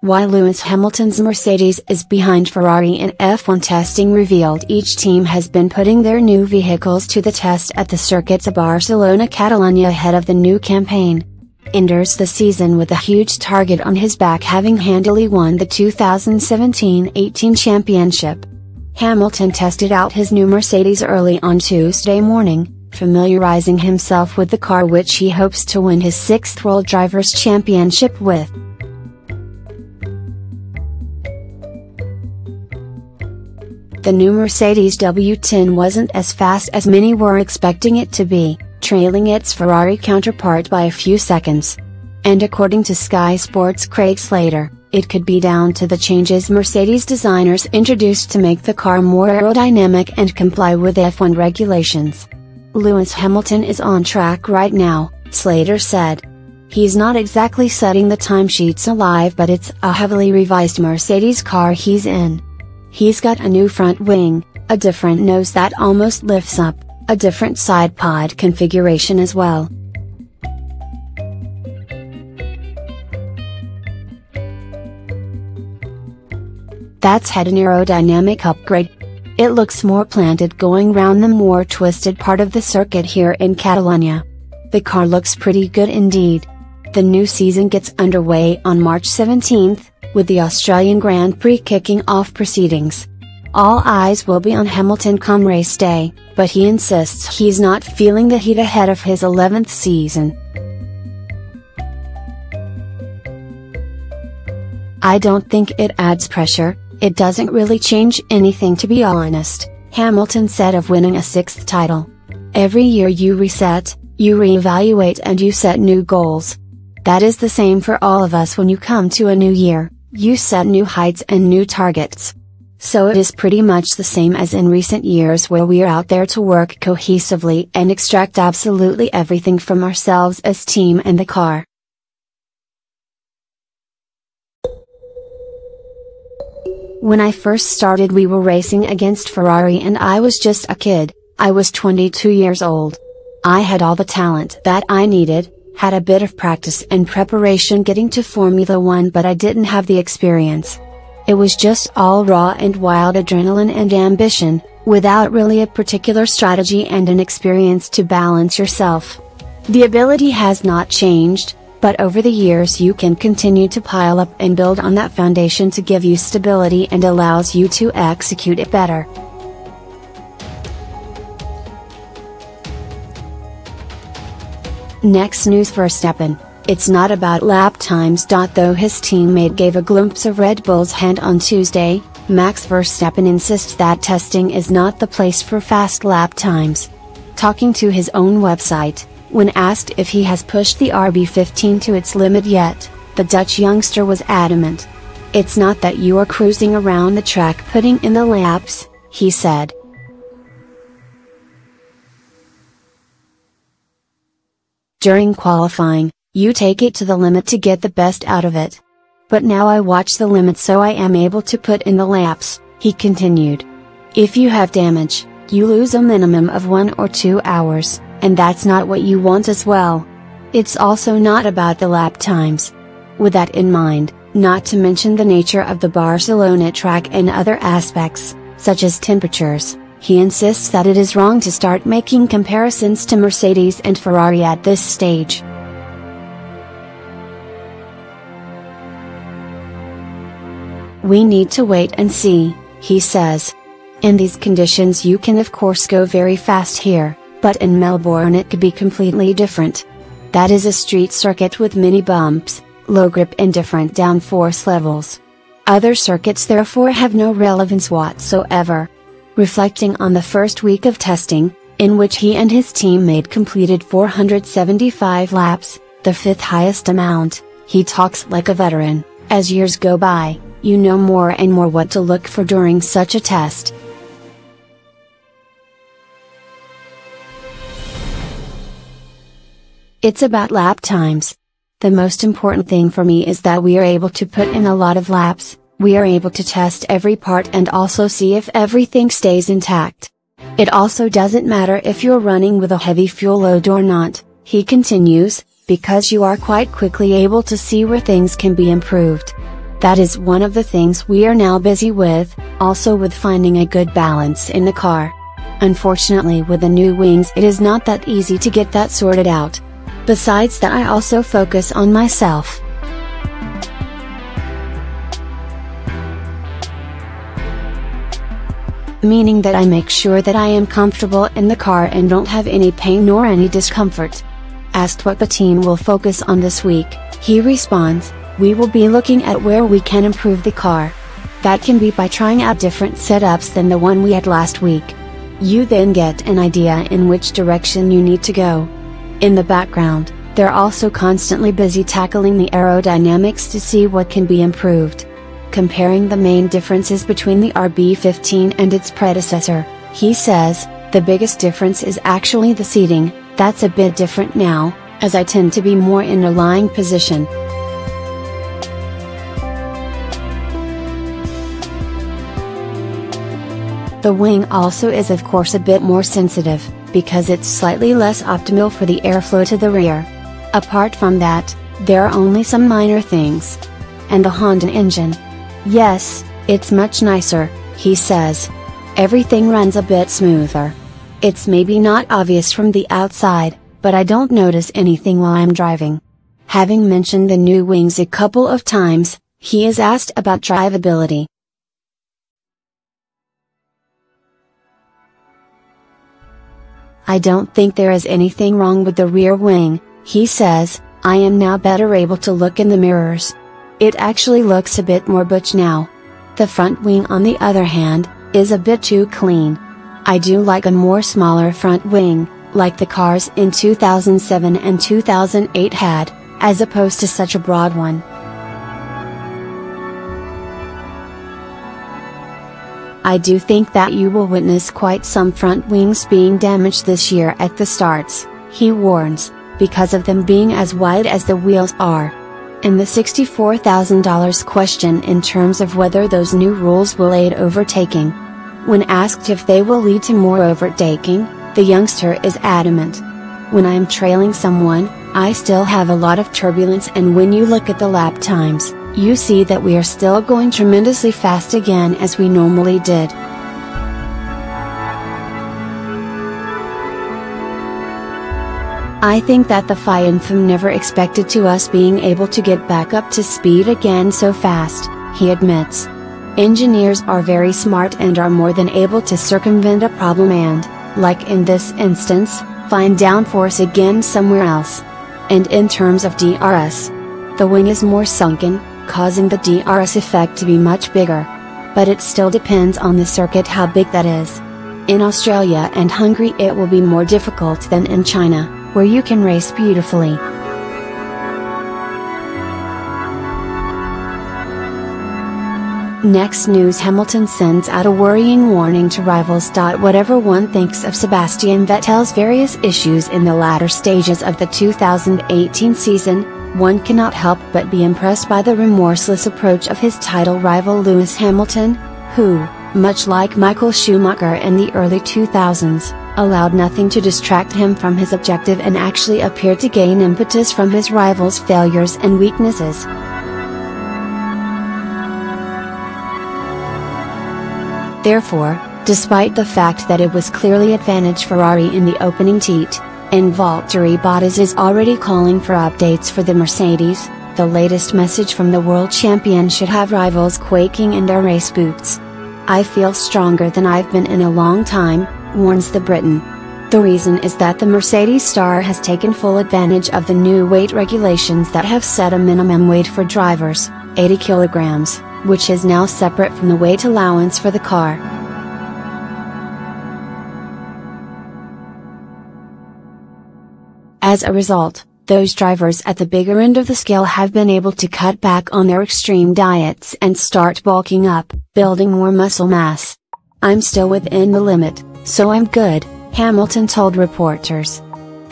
Why Lewis Hamilton's Mercedes is behind Ferrari in F1 testing revealed. Each team has been putting their new vehicles to the test at the circuits of Barcelona, Catalonia ahead of the new campaign. Enters the season with a huge target on his back, having handily won the 2017-18 championship. Hamilton tested out his new Mercedes early on Tuesday morning, familiarizing himself with the car, which he hopes to win his 6th World Drivers' Championship with. The new Mercedes W10 wasn't as fast as many were expecting it to be, trailing its Ferrari counterpart by a few seconds. And according to Sky Sports' Craig Slater, it could be down to the changes Mercedes designers introduced to make the car more aerodynamic and comply with F1 regulations. Lewis Hamilton is on track right now, Slater said. He's not exactly setting the timesheets alive, but it's a heavily revised Mercedes car he's in. He's got a new front wing, a different nose that almost lifts up, a different side pod configuration as well. That's had an aerodynamic upgrade. It looks more planted going round the more twisted part of the circuit here in Catalonia. The car looks pretty good indeed. The new season gets underway on March 17th, with the Australian Grand Prix kicking off proceedings. All eyes will be on Hamilton come race day, but he insists he's not feeling the heat ahead of his 11th season. "I don't think it adds pressure, it doesn't really change anything, to be honest," Hamilton said of winning a 6th title. "Every year you reset, you reevaluate and you set new goals. That is the same for all of us when you come to a new year. You set new heights and new targets. So it is pretty much the same as in recent years, where we are out there to work cohesively and extract absolutely everything from ourselves as team and the car." "When I first started, we were racing against Ferrari and I was just a kid. I was 22 years old. I had all the talent that I needed, had a bit of practice and preparation getting to Formula 1, but I didn't have the experience. It was just all raw and wild adrenaline and ambition, without really a particular strategy and an experience to balance yourself. The ability has not changed, but over the years you can continue to pile up and build on that foundation to give you stability and allows you to execute it better." Next news: Verstappen. It's not about lap times. Though his teammate gave a glimpse of Red Bull's hand on Tuesday, Max Verstappen insists that testing is not the place for fast lap times. Talking to his own website, when asked if he has pushed the RB15 to its limit yet, the Dutch youngster was adamant. "It's not that you are cruising around the track putting in the laps," he said. "During qualifying, you take it to the limit to get the best out of it. But now I watch the limit so I am able to put in the laps," he continued. "If you have damage, you lose a minimum of 1 or 2 hours, and that's not what you want as well. It's also not about the lap times. With that in mind, not to mention the nature of the Barcelona track and other aspects, such as temperatures, he insists that it is wrong to start making comparisons to Mercedes and Ferrari at this stage." "We need to wait and see," he says. "In these conditions you can of course go very fast here, but in Melbourne it could be completely different. That is a street circuit with many bumps, low grip and different downforce levels. Other circuits therefore have no relevance whatsoever." Reflecting on the first week of testing, in which he and his teammate completed 475 laps, the 5th highest amount, he talks like a veteran. "As years go by, you know more and more what to look for during such a test." "It's about lap times. The most important thing for me is that we are able to put in a lot of laps, we are able to test every part and also see if everything stays intact. It also doesn't matter if you're running with a heavy fuel load or not," he continues, "because you are quite quickly able to see where things can be improved. That is one of the things we are now busy with, also with finding a good balance in the car. Unfortunately, with the new wings it is not that easy to get that sorted out. Besides that, I also focus on myself. Meaning that I make sure that I am comfortable in the car and don't have any pain nor any discomfort. Asked what the team will focus on this week, he responds, "We will be looking at where we can improve the car. That can be by trying out different setups than the one we had last week. You then get an idea in which direction you need to go." In the background, they're also constantly busy tackling the aerodynamics to see what can be improved. Comparing the main differences between the RB15 and its predecessor, he says, "The biggest difference is actually the seating. That's a bit different now, as I tend to be more in a lying position." The wing also is of course a bit more sensitive, because it's slightly less optimal for the airflow to the rear. Apart from that, there are only some minor things. And the Honda engine. Yes, it's much nicer, he says. Everything runs a bit smoother. It's maybe not obvious from the outside, but I don't notice anything while I'm driving. Having mentioned the new wings a couple of times, he is asked about drivability. "I don't think there is anything wrong with the rear wing," he says. "I am now better able to look in the mirrors. It actually looks a bit more butch now. The front wing on the other hand, is a bit too clean. I do like a more smaller front wing, like the cars in 2007 and 2008 had, as opposed to such a broad one." "I do think that you will witness quite some front wings being damaged this year at the starts," he warns, "because of them being as wide as the wheels are." In the $64,000 question in terms of whether those new rules will aid overtaking. When asked if they will lead to more overtaking, the youngster is adamant. "When I am trailing someone, I still have a lot of turbulence, and when you look at the lap times, you see that we are still going tremendously fast again as we normally did." "I think that the FIA never expected to us being able to get back up to speed again so fast," he admits. "Engineers are very smart and are more than able to circumvent a problem and, like in this instance, find downforce again somewhere else. And in terms of DRS, the wing is more sunken, causing the DRS effect to be much bigger. But it still depends on the circuit how big that is. In Australia and Hungary it will be more difficult than in China, where you can race beautifully." Next news: Hamilton sends out a worrying warning to rivals. Whatever one thinks of Sebastian Vettel's various issues in the latter stages of the 2018 season, one cannot help but be impressed by the remorseless approach of his title rival Lewis Hamilton, who, much like Michael Schumacher in the early 2000s, allowed nothing to distract him from his objective and actually appeared to gain impetus from his rival's failures and weaknesses. Therefore, despite the fact that it was clearly advantage Ferrari in the opening heat, and Valtteri Bottas is already calling for updates for the Mercedes, the latest message from the world champion should have rivals quaking in their race boots. "I feel stronger than I've been in a long time," warns the Briton. The reason is that the Mercedes star has taken full advantage of the new weight regulations that have set a minimum weight for drivers, 80 kilograms, which is now separate from the weight allowance for the car. As a result, those drivers at the bigger end of the scale have been able to cut back on their extreme diets and start bulking up, building more muscle mass. "I'm still within the limit, so I'm good," Hamilton told reporters.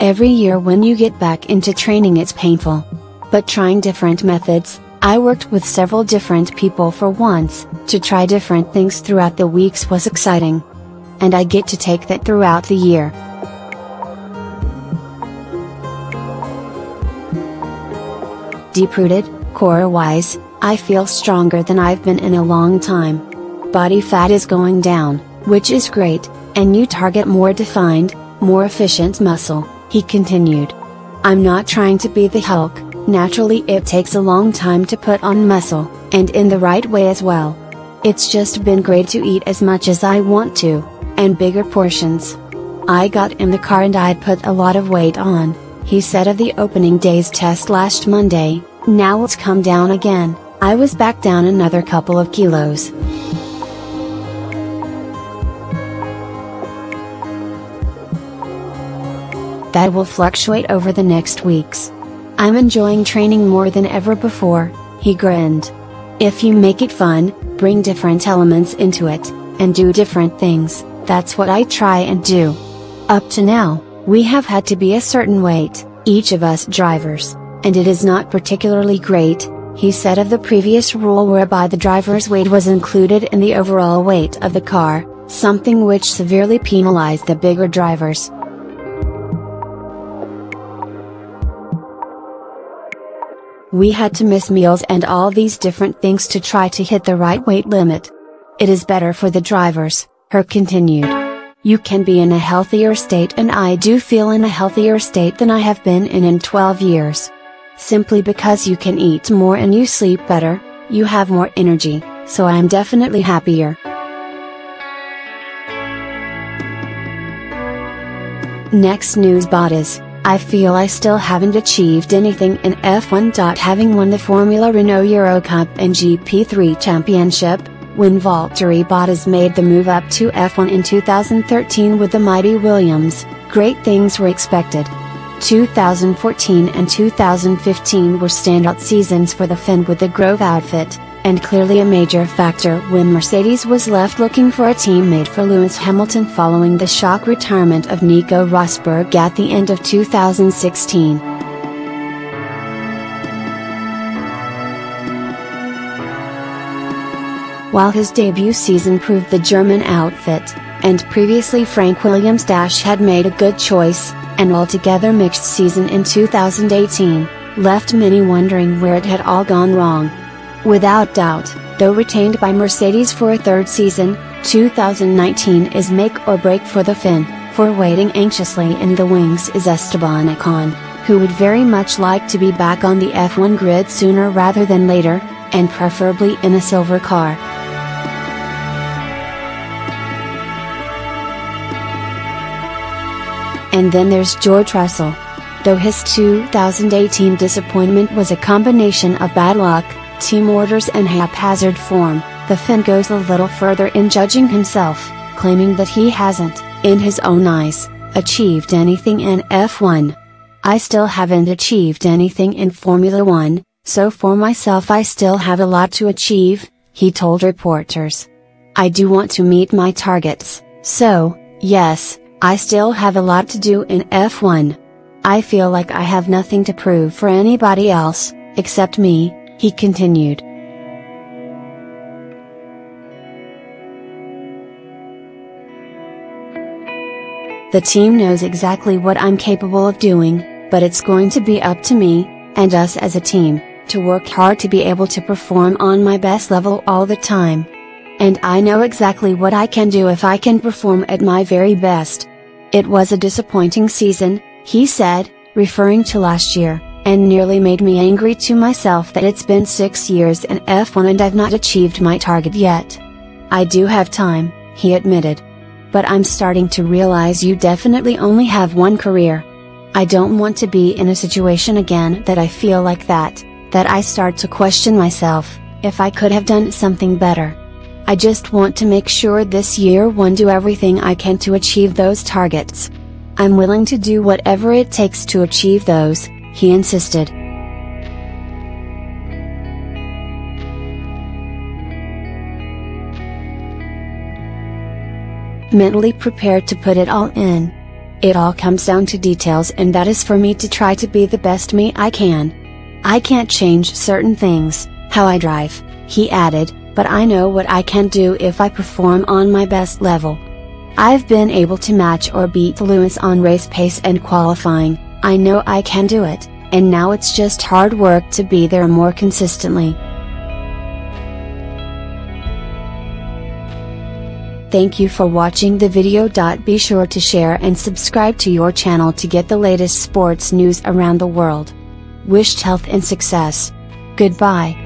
"Every year when you get back into training it's painful. But trying different methods, I worked with several different people for once, to try different things throughout the weeks was exciting. And I get to take that throughout the year." Deep-rooted, core-wise, I feel stronger than I've been in a long time. Body fat is going down, which is great, and you target more defined, more efficient muscle," he continued. "I'm not trying to be the Hulk, naturally it takes a long time to put on muscle, and in the right way as well. It's just been great to eat as much as I want to, and bigger portions. I got in the car and I'd put a lot of weight on," he said of the opening day's test last Monday. "Now it's come down again, I was back down another couple of kilos." "That will fluctuate over the next weeks. I'm enjoying training more than ever before," he grinned. "If you make it fun, bring different elements into it, and do different things, that's what I try and do. Up to now, we have had to be a certain weight, each of us drivers, and it is not particularly great," he said of the previous rule whereby the driver's weight was included in the overall weight of the car, something which severely penalized the bigger drivers. "We had to miss meals and all these different things to try to hit the right weight limit. It is better for the drivers," he continued. "You can be in a healthier state, and I do feel in a healthier state than I have been in 12 years. Simply because you can eat more and you sleep better, you have more energy, so I am definitely happier." Next news: Bottas, "I feel I still haven't achieved anything in F1. Having won the Formula Renault Euro Cup and GP3 Championship, when Valtteri Bottas made the move up to F1 in 2013 with the mighty Williams, great things were expected. 2014 and 2015 were standout seasons for the Finn with the Grove outfit, and clearly a major factor when Mercedes was left looking for a teammate for Lewis Hamilton following the shock retirement of Nico Rosberg at the end of 2016. While his debut season proved the German outfit, and previously Frank Williams had made a good choice, an altogether mixed season in 2018, left many wondering where it had all gone wrong. Without doubt, though retained by Mercedes for a third season, 2019 is make or break for the Finn, for waiting anxiously in the wings is Esteban Ocon, who would very much like to be back on the F1 grid sooner rather than later, and preferably in a silver car. And then there's George Russell. Though his 2018 disappointment was a combination of bad luck, team orders and haphazard form, the Finn goes a little further in judging himself, claiming that he hasn't, in his own eyes, achieved anything in F1. "I still haven't achieved anything in Formula 1, so for myself I still have a lot to achieve," he told reporters. "I do want to meet my targets, so, yes, I still have a lot to do in F1. I feel like I have nothing to prove for anybody else, except me," he continued. "The team knows exactly what I'm capable of doing, but it's going to be up to me, and us as a team, to work hard to be able to perform on my best level all the time. And I know exactly what I can do if I can perform at my very best. It was a disappointing season," he said, referring to last year, "and nearly made me angry to myself that it's been 6 years in F1 and I've not achieved my target yet. I do have time," he admitted. "But I'm starting to realize you definitely only have one career. I don't want to be in a situation again that I feel like that I start to question myself, if I could have done something better. I just want to make sure this year one do everything I can to achieve those targets. I'm willing to do whatever it takes to achieve those," he insisted. "Mentally prepared to put it all in. It all comes down to details, and that is for me to try to be the best me I can. I can't change certain things, how I drive," he added, "but I know what I can do if I perform on my best level. I've been able to match or beat Lewis on race pace and qualifying, I know I can do it, and now it's just hard work to be there more consistently." Thank you for watching the video. Be sure to share and subscribe to your channel to get the latest sports news around the world. Wished health and success. Goodbye.